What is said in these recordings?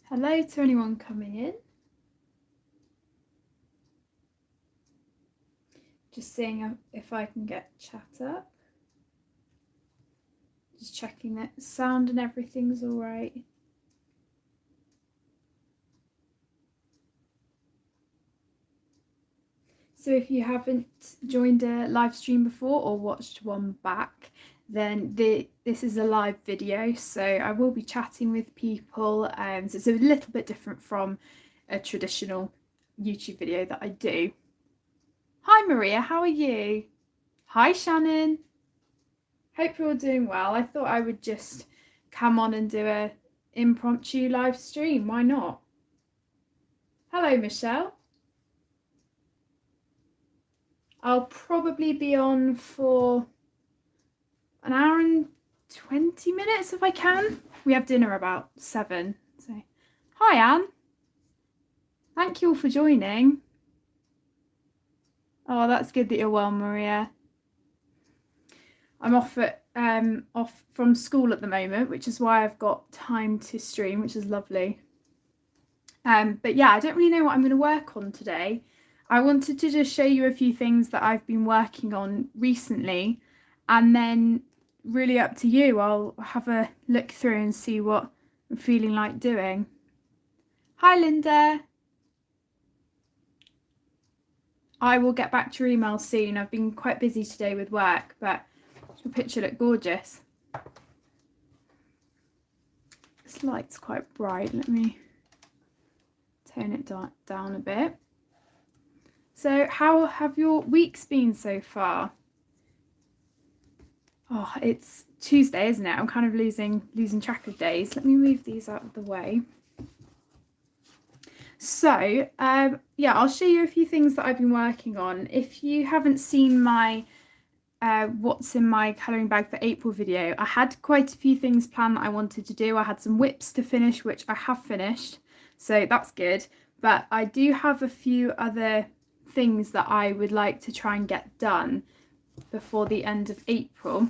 Hello to anyone coming in. Just seeing if I can get chat up. Just checking that sound and everything's all right. So if you haven't joined a live stream before or watched one back, then this is a live video, so I will be chatting with people, so it's a little bit different from a traditional YouTube video that I do. Hi Maria, how are you? Hi Shannon. Hope you're all doing well. I thought I would just come on and do a impromptu live stream. Why not? Hello Michelle. I'll probably be on for an hour and 20 minutes if I can. We have dinner about 7. So, hi Anne. Thank you all for joining. Oh, that's good that you're well, Maria. I'm off from school at the moment, which is why I've got time to stream, which is lovely. But yeah, I don't really know what I'm going to work on today. I wanted to just show you a few things that I've been working on recently, and then really up to you. I'll have a look through and see what I'm feeling like doing. Hi Linda. I will get back to your email soon. I've been quite busy today with work, but your picture looked gorgeous. This light's quite bright. Let me tone it down a bit. So how have your weeks been so far? Oh, it's Tuesday, isn't it? I'm kind of losing track of days. Let me move these out of the way. So yeah, I'll show you a few things that I've been working on. If you haven't seen my what's in my colouring bag for April video, I had quite a few things planned that I wanted to do. I had some whips to finish, which I have finished, so that's good. But I do have a few other things that I would like to try and get done before the end of April.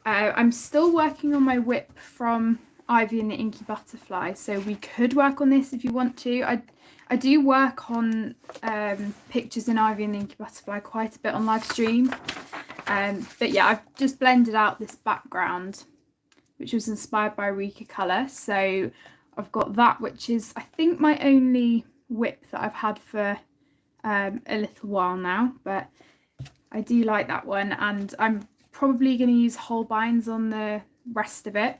I'm still working on my whip from Ivy and the Inky Butterfly, so we could work on this if you want to. I do work on pictures in Ivy and the Inky Butterfly quite a bit on live stream, but yeah, I've just blended out this background which was inspired by Rika colour, so I've got that, which is I think my only whip that I've had for a little while now, but I do like that one, and I'm probably going to use Holbeins on the rest of it.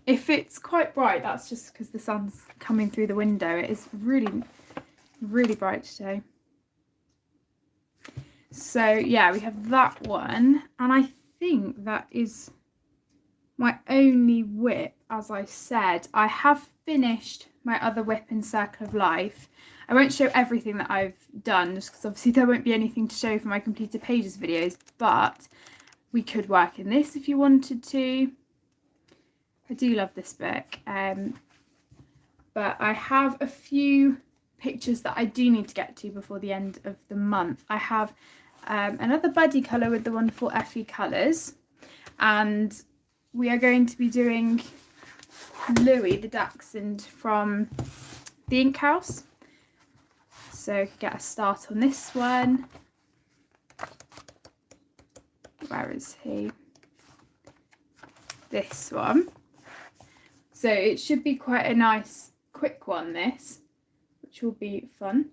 If it's quite bright, that's just because the sun's coming through the window. It is really, really bright today. So yeah, we have that one, and I think that is my only whip. As I said, I have finished my other whip in Circle of Life. I won't show everything that I've done, just because obviously there won't be anything to show for my completed pages videos, but we could work in this if you wanted to. I do love this book, but I have a few pictures that I do need to get to before the end of the month. I have another buddy colour with the wonderful Effie Colours, and we are going to be doing Louis the Dachshund from the Ink House. So get a start on this one. Where is he? This one. So it should be quite a nice quick one, this, which will be fun.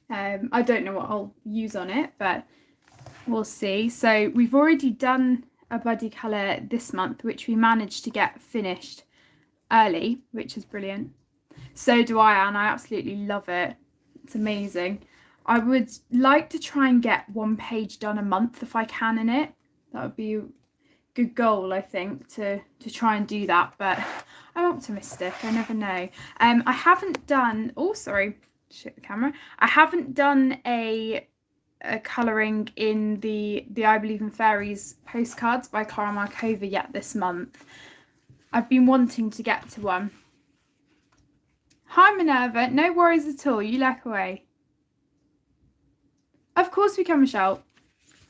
I don't know what I'll use on it, but we'll see. So we've already done a buddy colour this month, which we managed to get finished early, which is brilliant. So do I, Anne. I absolutely love it. It's amazing. I would like to try and get one page done a month if I can in it. That would be a good goal, I think, to try and do that, but I'm optimistic. I never know. I haven't done, oh sorry, shit the camera. I haven't done a colouring in the I Believe in Fairies postcards by Clara Markova yet this month. I've been wanting to get to one. Hi Minerva, no worries at all, you lack away. Of course we can, Michelle.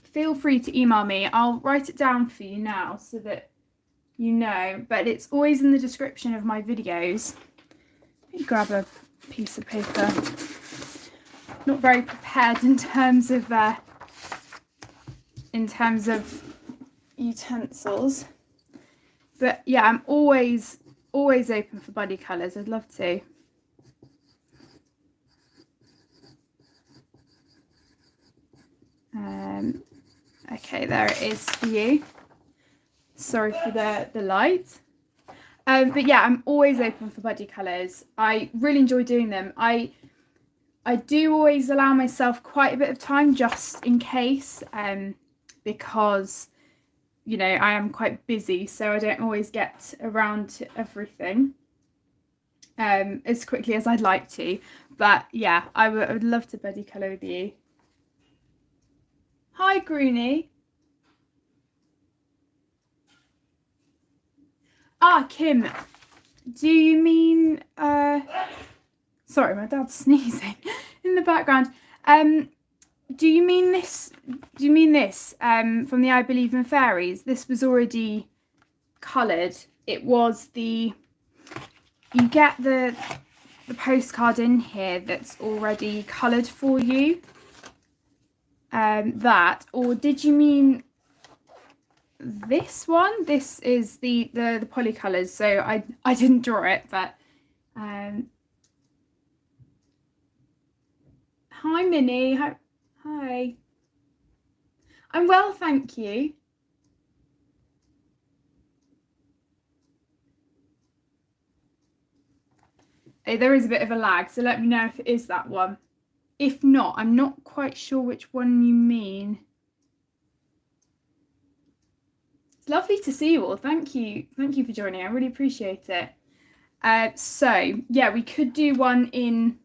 Feel free to email me. I'll write it down for you now so that you know, but it's always in the description of my videos. Let me grab a piece of paper. Not very prepared in terms of utensils, but yeah, I'm always open for body colours. I'd love to. Okay, there it is for you. Sorry for the light. But yeah, I'm always open for body colours. I really enjoy doing them. I do always allow myself quite a bit of time just in case, because, you know, I am quite busy, so I don't always get around to everything as quickly as I'd like to. But yeah, I would love to body colour with you. Hi, Groony. Ah, Kim, do you mean, sorry, my dad's sneezing in the background. Do you mean this from the I Believe in Fairies? This was already coloured. It was you get the postcard in here that's already coloured for you. That, or did you mean this one? This is the polycolours, so I didn't draw it, but hi Minnie. Hi. I'm well, thank you. Oh, there is a bit of a lag, so let me know if it is that one. If not, I'm not quite sure which one you mean. It's lovely to see you all. Thank you for joining. I really appreciate it. So yeah, we could do one in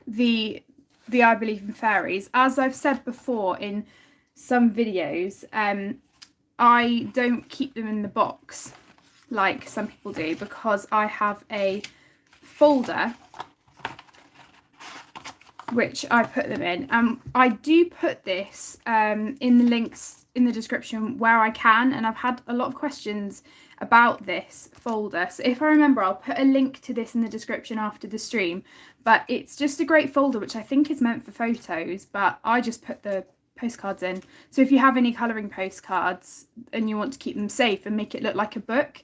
the I Believe in Fairies. As I've said before in some videos, I don't keep them in the box like some people do, because I have a folder which I put them in. I do put this in the links in the description where I can, and I've had a lot of questions about this folder, so if I remember I'll put a link to this in the description after the stream. But it's just a great folder which I think is meant for photos, but I just put the postcards in. So if you have any colouring postcards and you want to keep them safe and make it look like a book,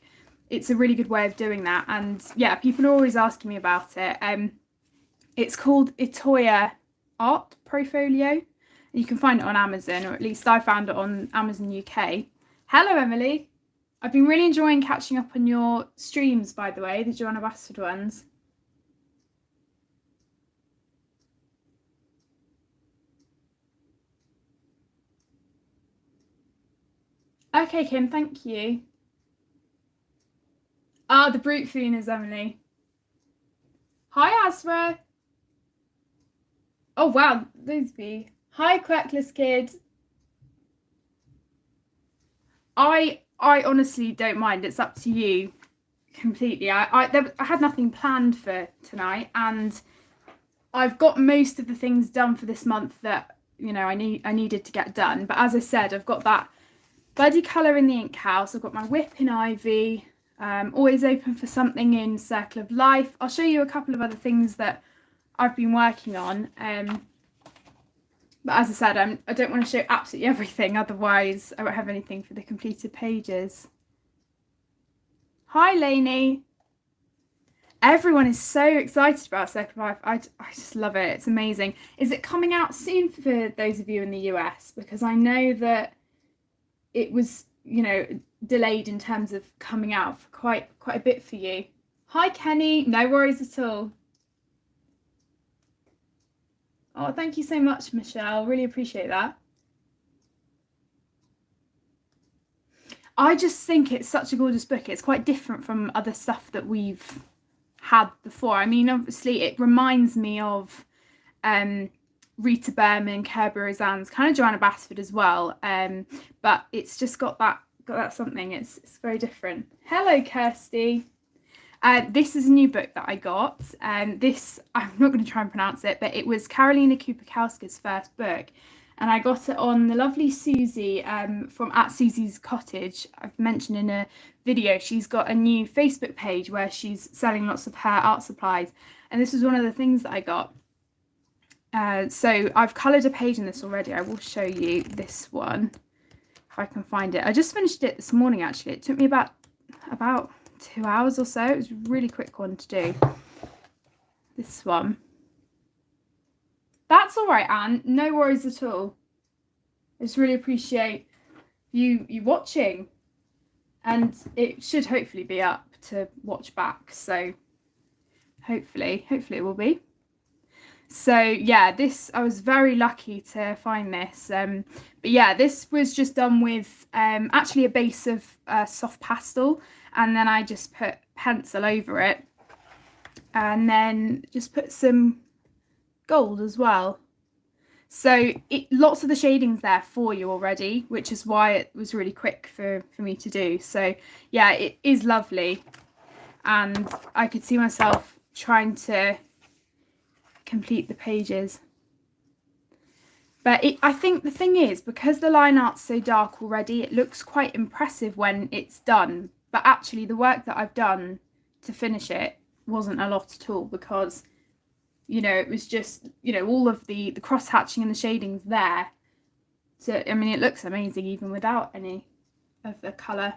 it's a really good way of doing that. And yeah, people are always asking me about it. It's called Itoya Art Profolio. You can find it on Amazon, or at least I found it on Amazon UK. Hello, Emily. I've been really enjoying catching up on your streams, by the way, the Joanna Bassford ones. Okay, Kim, thank you. Ah, the brute fienders, Emily. Hi, Asra. Oh, wow, those be. Hi, Quackless Kid. I honestly don't mind. It's up to you completely. I had nothing planned for tonight, and I've got most of the things done for this month that, you know, I needed to get done. But as I said, I've got that buddy colour in the ink house. I've got my whip in Ivy. Always open for something in Circle of Life. I'll show you a couple of other things that I've been working on. But as I said, I don't want to show absolutely everything, otherwise I won't have anything for the completed pages. Hi, Lainey. Everyone is so excited about Circle of Life. I just love it. It's amazing. Is it coming out soon for those of you in the US? Because I know that it was, you know, delayed in terms of coming out for quite a bit for you. Hi, Kenny. No worries at all. Oh, thank you so much, Michelle. Really appreciate that. I just think it's such a gorgeous book. It's quite different from other stuff that we've had before. I mean, obviously, it reminds me of Rita Berman, Kerber Rozan's, kind of Joanna Bassford as well. But it's just got that something. It's very different. Hello, Kirsty. This is a new book that I got. This, I'm not going to try and pronounce it, but it was Karolina Kupakowska's first book. and I got it on the lovely Susie from at Susie's Cottage. I've mentioned in a video she's got a new Facebook page where she's selling lots of her art supplies, and this was one of the things that I got. So I've coloured a page in this already. I will show you this one if I can find it. I just finished it this morning actually. It took me about 2 hours or so. It was a really quick one to do. This one. That's all right, Anne. No worries at all. I just really appreciate you watching, and it should hopefully be up to watch back. So hopefully it will be. So yeah, this, I was very lucky to find this. But yeah, this was just done with actually a base of soft pastel, and then I just put pencil over it, and then just put some gold as well. So lots of the shadings there for you already, which is why it was really quick for me to do. So yeah, it is lovely, and I could see myself trying to complete the pages. But I think the thing is, because the line art's so dark already, it looks quite impressive when it's done. But actually the work that I've done to finish it wasn't a lot at all, because you know, it was just, you know, all of the cross hatching and the shadings there. So I mean, it looks amazing even without any of the colour.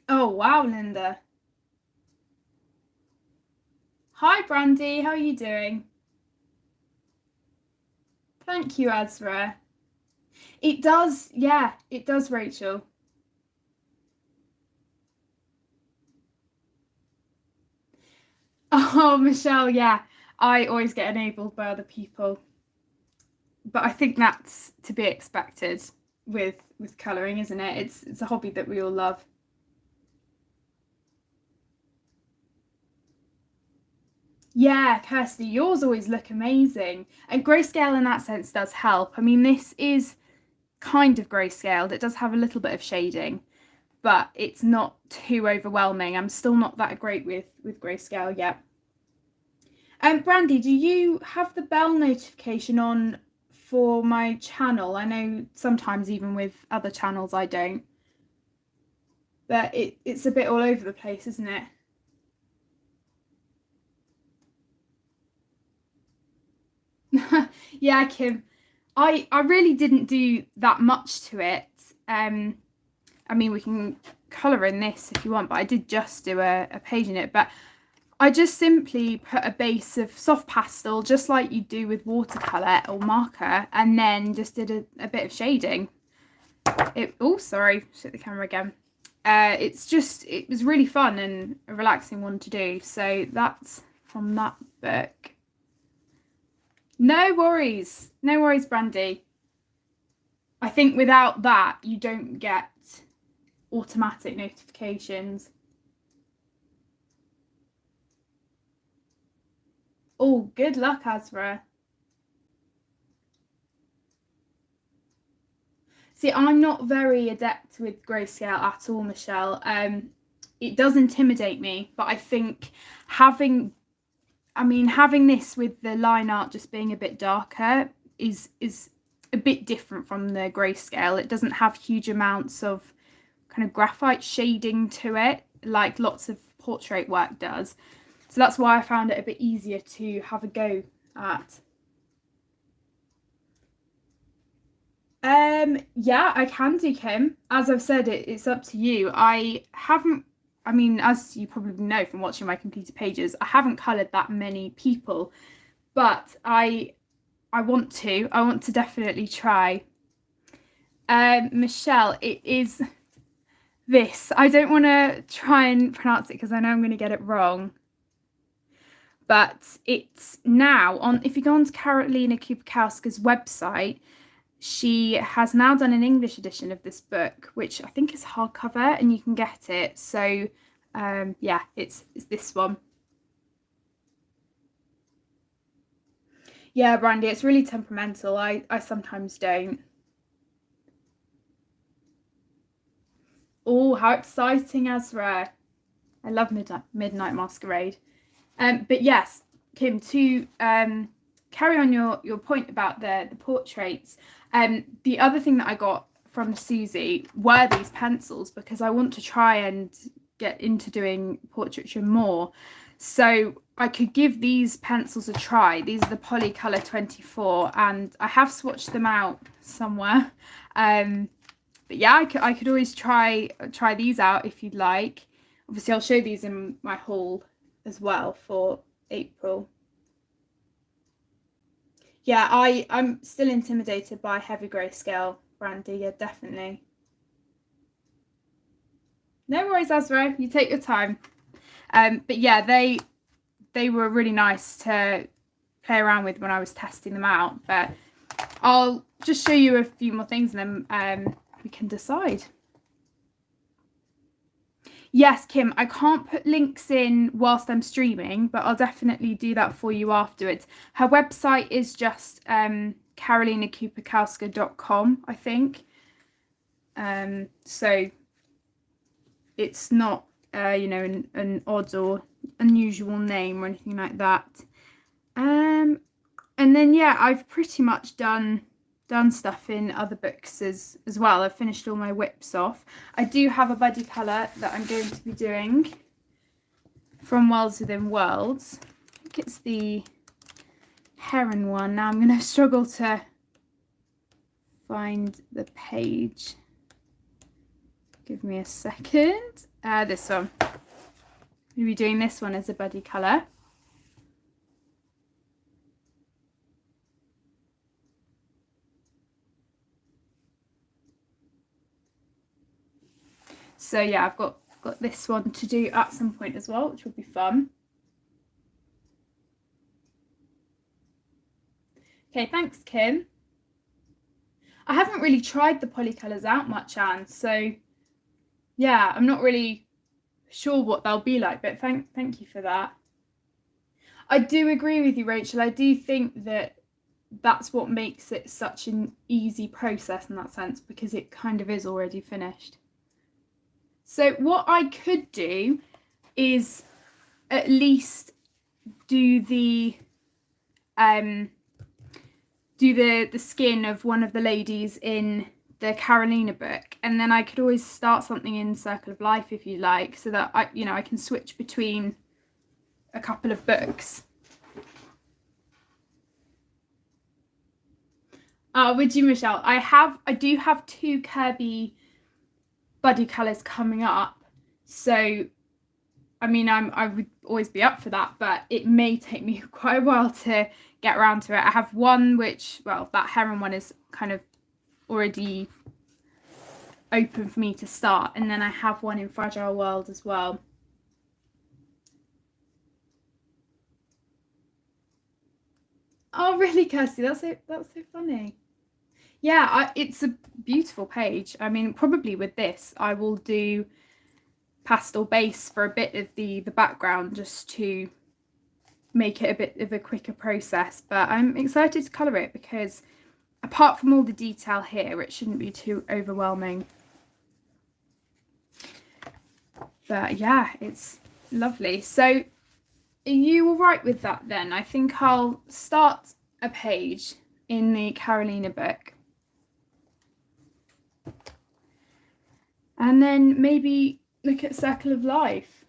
Oh wow, Linda. Hi Brandy, how are you doing? Thank you, Azra. It does, yeah, it does, Rachel. Oh, Michelle, yeah, I always get enabled by other people, but I think that's to be expected with colouring, isn't it? It's a hobby that we all love. Yeah, Kirsty, yours always look amazing, and grayscale in that sense does help. I mean, this is kind of grayscaled. It does have a little bit of shading, but it's not too overwhelming. I'm still not that great with grayscale yet. Brandy, do you have the bell notification on for my channel? I know sometimes even with other channels I don't, but it's a bit all over the place, isn't it? Yeah, Kim, I really didn't do that much to it. I mean, we can colour in this if you want, but I did just do a page in it. But I just simply put a base of soft pastel, just like you do with watercolour or marker, and then just did a bit of shading. Oh, sorry, shut the camera again. It was really fun and a relaxing one to do. So that's from that book. No worries, Brandy. I think without that, you don't get automatic notifications. Oh, good luck, Azra. See, I'm not very adept with grayscale at all, Michelle. It does intimidate me, but I think having this with the line art just being a bit darker is a bit different from the grayscale. It doesn't have huge amounts of kind of graphite shading to it like lots of portrait work does. So that's why I found it a bit easier to have a go at. Yeah, I can do, Kim. As I've said, it's up to you. I mean, as you probably know from watching my completed pages, I haven't coloured that many people, but I want to definitely try. Michelle, it is this. I don't want to try and pronounce it because I know I'm going to get it wrong. But it's now on, if you go on to Karolina Kubikowska's website, she has now done an English edition of this book, which I think is hardcover, and you can get it. So yeah, it's this one. Yeah, Brandy, it's really temperamental. I sometimes don't. Oh, how exciting, Azra. I love Midnight Masquerade. But yes, Kim, to carry on your point about the portraits, the other thing that I got from Susie were these pencils, because I want to try and get into doing portraiture more. So I could give these pencils a try. These are the Polycolor 24, and I have swatched them out somewhere. But yeah, I could always try these out if you'd like. Obviously, I'll show these in my haul as well for April. Yeah, I'm still intimidated by heavy grayscale, Brandy. Yeah, definitely. No worries, Azra. You take your time. But yeah, they were really nice to play around with when I was testing them out. But I'll just show you a few more things, and then we can decide. Yes, Kim, I can't put links in whilst I'm streaming, but I'll definitely do that for you afterwards. Her website is just karolinakupakowska.com, I think. So it's not, you know, an odd or unusual name or anything like that. And then, yeah, I've pretty much done stuff in other books as well. I've finished all my whips off. I do have a buddy colour that I'm going to be doing from Worlds Within Worlds. I think it's the Heron one. Now I'm going to struggle to find the page. Give me a second. This one. I'm going to be doing this one as a buddy colour. So yeah, I've got this one to do at some point as well, which will be fun. Okay, thanks, Kim. I haven't really tried the Polycolours out much, Anne, so yeah, I'm not really sure what they'll be like, but thank you for that. I do agree with you, Rachel. I do think that that's what makes it such an easy process in that sense, because it kind of is already finished. So what I could do is at least do the skin of one of the ladies in the Carolina book, and then I could always start something in Circle of Life if you like, so that I can switch between a couple of books. Would you, Michelle? I do have 2 Kirby buddy colours coming up, so I mean I would always be up for that, but it may take me quite a while to get around to it. I have one which, well, that Heron one is kind of already open for me to start, and then I have one in Fragile World as well. Oh really, Kirsty? That's so funny. Yeah, it's a beautiful page. I mean, probably with this, I will do pastel base for a bit of the background, just to make it a bit of a quicker process. But I'm excited to colour it, because apart from all the detail here, it shouldn't be too overwhelming. But yeah, it's lovely. So are you all right with that then? I think I'll start a page in the Carolina book, and then maybe look at Circle of Life.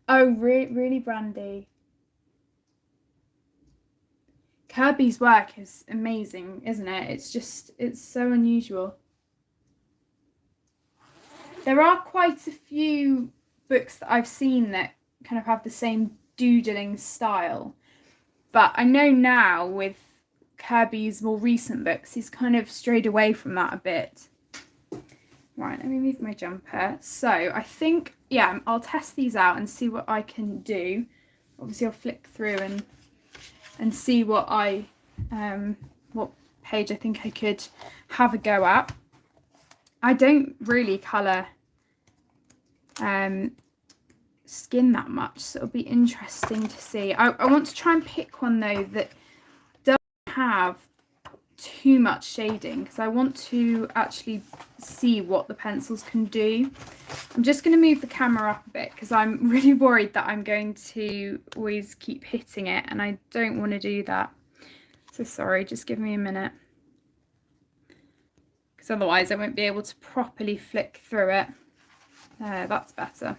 Oh, really, Brandy? Kirby's work is amazing, isn't it? It's so unusual. There are quite a few books that I've seen that kind of have the same doodling style, but I know now with Kirby's more recent books, he's kind of strayed away from that a bit. Right, let me move my jumper. So I think, yeah, I'll test these out and see what I can do. Obviously I'll flick through and see what what page I think I could have a go at. I don't really colour skin that much, so it'll be interesting to see. I want to try and pick one though that doesn't have too much shading because I want to actually see what the pencils can do. I'm just going to move the camera up a bit because I'm really worried that I'm going to always keep hitting it, and I don't want to do that. So sorry, just give me a minute, because otherwise I won't be able to properly flick through it. That's better.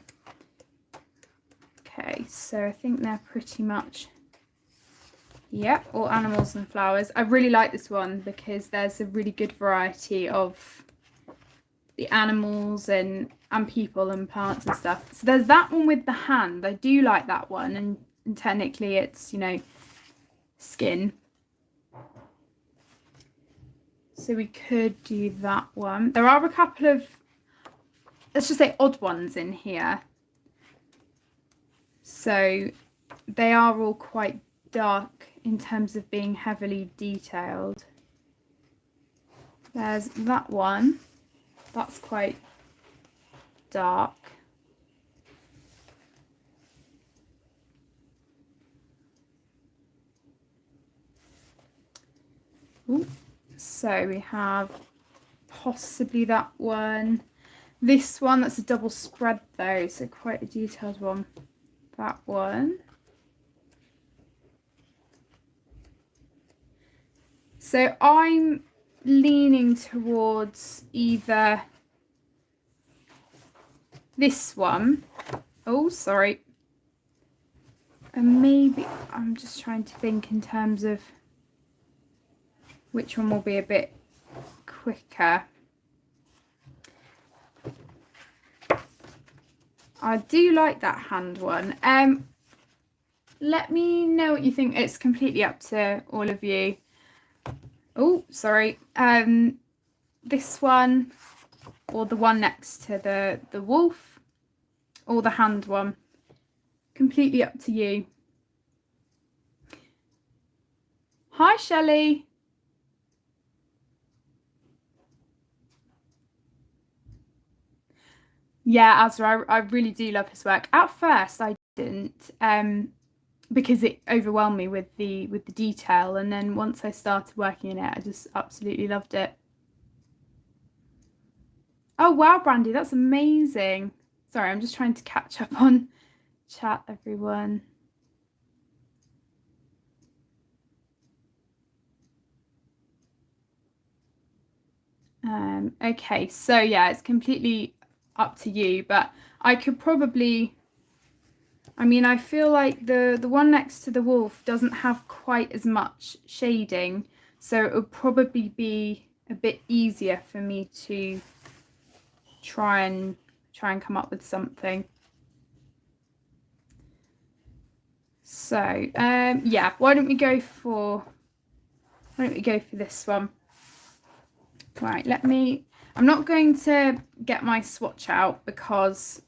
Okay, so I think they're pretty much, yep, all animals and flowers. I really like this one because there's a really good variety of the animals and people and plants and stuff. So there's that one with the hand. I do like that one, and technically it's, you know, skin. So we could do that one. There are a couple of, let's just say, odd ones in here. So they are all quite dark in terms of being heavily detailed. There's that one. That's quite dark. Ooh. So we have possibly that one. This one, that's a double spread though, so quite a detailed one. That one. So I'm leaning towards either this one. Oh, sorry. And maybe, I'm just trying to think in terms of which one will be a bit quicker. I do like that hand one. Let me know what you think. It's completely up to all of you. Oh, sorry. This one, or the one next to the wolf, or the hand one. Completely up to you. Hi, Shelley. Yeah, Azra, I really do love his work. At first, I didn't, because it overwhelmed me with the detail, and then once I started working in it, I just absolutely loved it. Oh wow, Brandy, that's amazing. Sorry, I'm just trying to catch up on chat, everyone. Okay, so yeah, it's completely up to you, but I could probably, I mean, I feel like the one next to the wolf doesn't have quite as much shading, so it would probably be a bit easier for me to try and come up with something. So yeah, why don't we go for this one? Right, I'm not going to get my swatch out because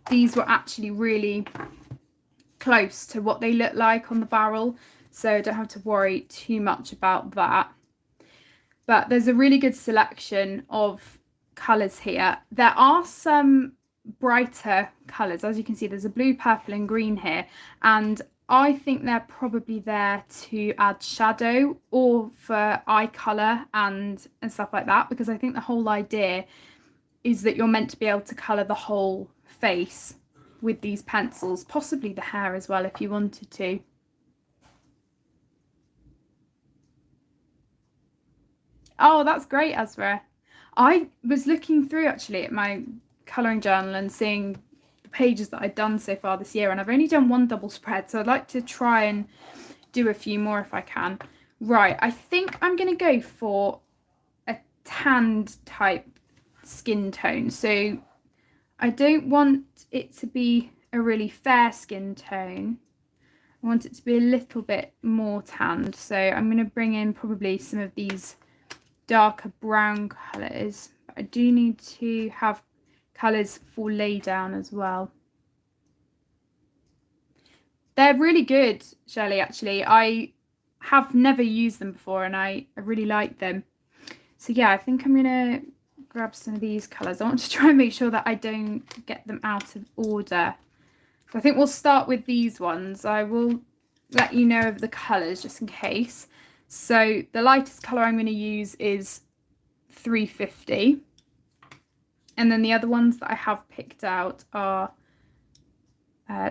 these were actually really close to what they look like on the barrel, so don't have to worry too much about that. But there's a really good selection of colours here. There are some brighter colours. As you can see, there's a blue, purple and green here, and I think they're probably there to add shadow or for eye colour and stuff like that, because I think the whole idea is that you're meant to be able to colour the whole face with these pencils, possibly the hair as well if you wanted to. Oh, that's great, Ezra. I was looking through actually at my colouring journal and seeing the pages that I'd done so far this year, and I've only done one double spread, so I'd like to try and do a few more if I can. Right, I think I'm going to go for a tanned type skin tone. So I don't want it to be a really fair skin tone. I want it to be a little bit more tanned. So I'm going to bring in probably some of these darker brown colours. But I do need to have colours for lay down as well. They're really good, Shelley, actually. I have never used them before and I really like them. So yeah, I think I'm going to grab some of these colours. I want to try and make sure that I don't get them out of order. So I think we'll start with these ones. I will let you know of the colours just in case. So the lightest colour I'm going to use is 350. And then the other ones that I have picked out are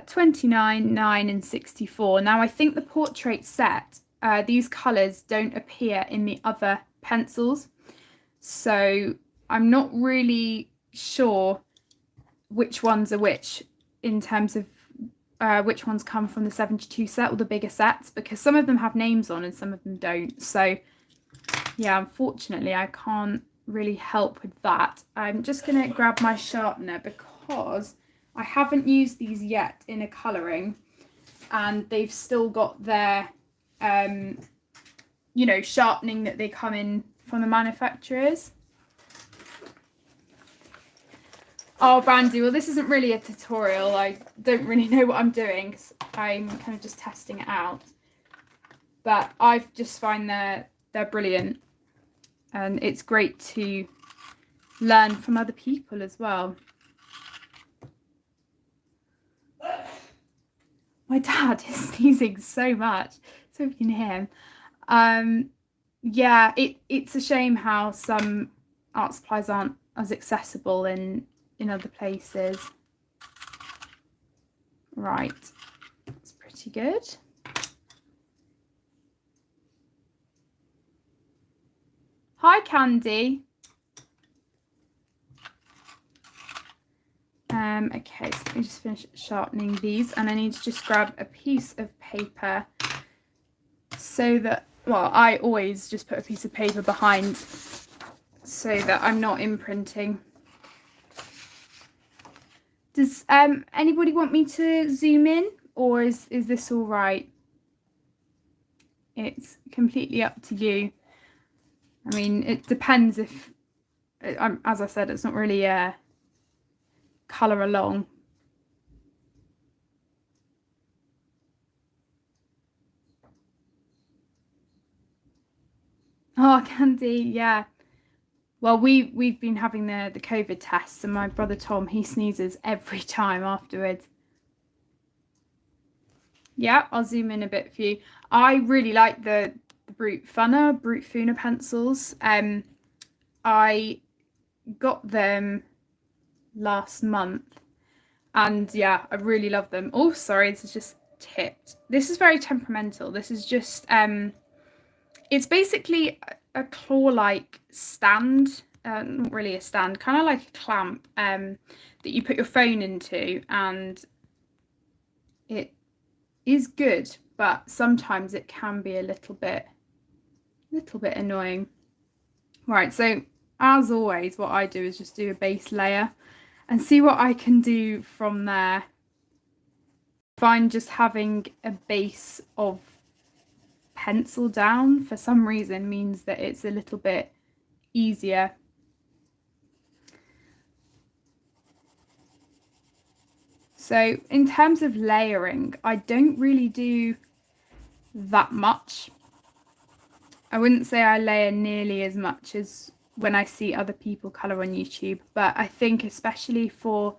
29, 9 and 64. Now I think the portrait set, these colours don't appear in the other pencils. So I'm not really sure which ones are which in terms of which ones come from the 72 set or the bigger sets, because some of them have names on and some of them don't. So yeah, unfortunately I can't really help with that. I'm just going to grab my sharpener because I haven't used these yet in a colouring, and they've still got their you know, sharpening that they come in from the manufacturers. Oh, Brandy, well, this isn't really a tutorial. I don't really know what I'm doing because I'm kind of just testing it out. But I just find they're brilliant. And it's great to learn from other people as well. My dad is sneezing so much, so if you can hear him. Yeah, it's a shame how some art supplies aren't as accessible in other places. Right, that's pretty good. Hi, Candy. Okay, so let me just finish sharpening these, and I need to just grab a piece of paper so that, well, I always just put a piece of paper behind so that I'm not imprinting. Does anybody want me to zoom in, or is this all right? It's completely up to you. I mean, it depends if, as I said, it's not really a colour along. Oh, Candy, yeah. Well, we've been having the COVID tests, and my brother Tom, he sneezes every time afterwards. Yeah, I'll zoom in a bit for you. I really like the Brute Funa pencils. I got them last month, and yeah, I really love them. Oh, sorry, this is just tipped. This is very temperamental. This is just it's basically a claw-like stand, not really a stand, kind of like a clamp that you put your phone into, and it is good, but sometimes it can be a little bit annoying. Right, so as always, what I do is just do a base layer and see what I can do from there. I find just having a base of pencil down for some reason means that it's a little bit easier. So in terms of layering, I don't really do that much. I wouldn't say I layer nearly as much as when I see other people colour on YouTube, but I think especially for